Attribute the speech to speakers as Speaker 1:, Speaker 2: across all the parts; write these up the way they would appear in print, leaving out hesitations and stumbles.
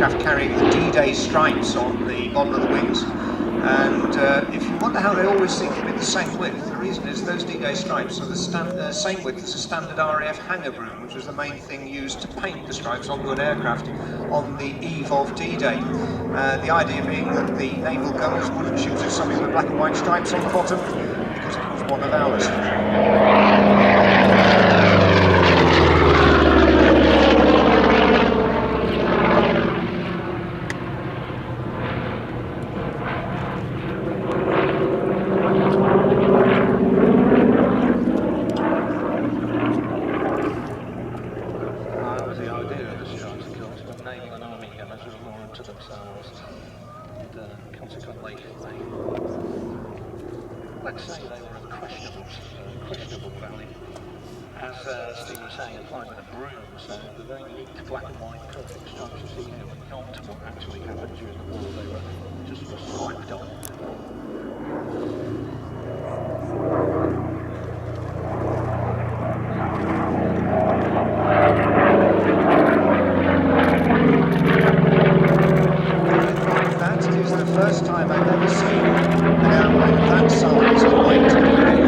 Speaker 1: aircraft carrying the D-Day stripes on the bottom of the wings. And if you wonder how they always seem to be the same width, the reason is those D-Day stripes are the same width as a standard RAF hangar broom, which was the main thing used to paint the stripes onto an aircraft on the eve of D-Day. The idea being that the naval gunners wouldn't shoot at something with black and white stripes on the bottom because it was one of ours.
Speaker 2: Let's say they were of questionable value. As Steve was saying, applied with a broom, so the very neat black and white perfect stripes you see here were not what actually happened during the war. They were just sort of slapped on.
Speaker 1: That is the first time I've ever seen an airplane of that size quite a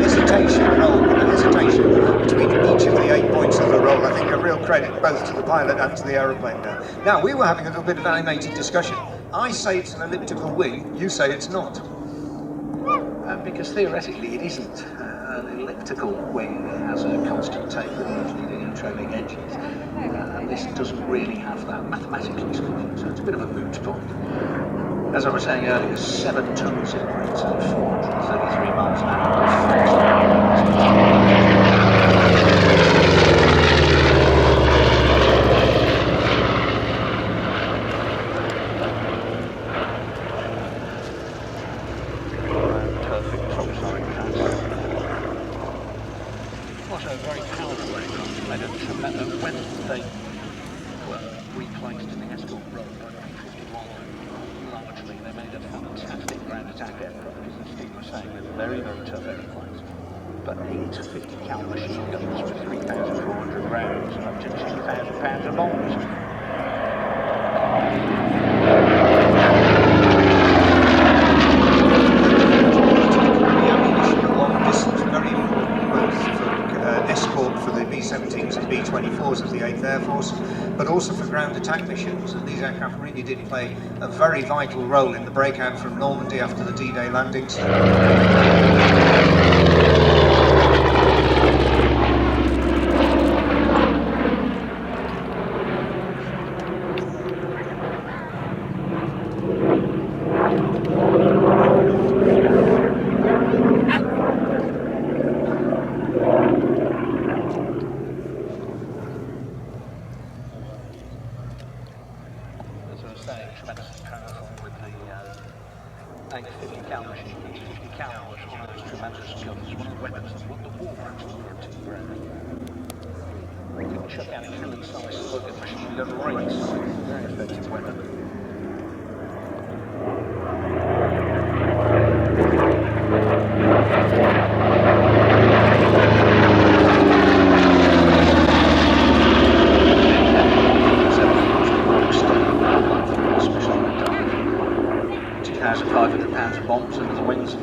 Speaker 1: hesitation between each of the 8 points of the roll. I think a real credit both to the pilot and to the aeroplane there. Now, we were having a little bit of animated discussion. I say it's an elliptical wing, you say it's not.
Speaker 2: Because theoretically it isn't. An elliptical wing has a constant taper with leading and trailing edges, and this doesn't really have that mathematically speaking, so it's a bit of a moot point. As I was saying earlier, 7 tons in weight, so 433 miles an hour. Very, very tough airplanes. But 8 50 cal machine guns with 3,400 rounds and up to 2,000 pounds of bombs.
Speaker 1: Ammunition long distance, very important both for escort for the B-17s and B-24s of the 8th Air Force, but also for ground attack missions. And these aircraft really did play a very vital role in the breakout from Normandy after the D-Day landings.
Speaker 2: Tremendously powerful with the 850 cal machine. 50 cal was one of those tremendous guns, one of the weapons that won the war actually to the ground. You could chuck out a killing-sized slug at machine gun rates. Very effective weapon. £500 of bombs into the wings. The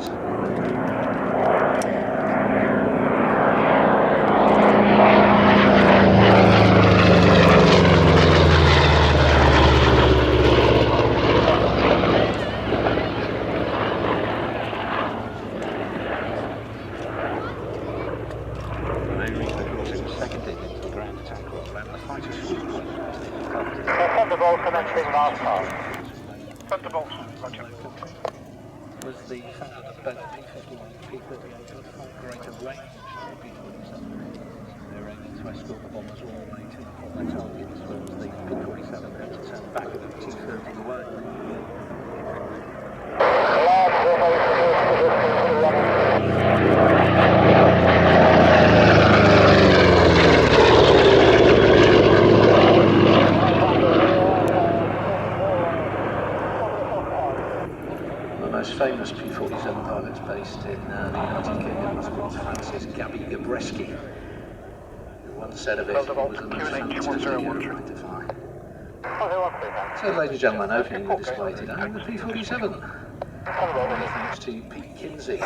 Speaker 2: main reason, of course, it was seconded into the ground attack role, and the fighters
Speaker 3: Thunderbolt commencing last time. Thunderbolt, roger.
Speaker 2: Was the fact that both the P-51 and the P-38 got far greater range than the P-47. They were aiming to escort the bombers all the way to their targets, whereas the P-47 had to turn back about 2/3 away. Famous P-47 pilots based in the United Kingdom was Francis Gabby Gabreski, who once said of it, it was the most fantastic airplane to fly. So, ladies and gentlemen, opening the display today, the P-47. Thanks to Pete Kinsey.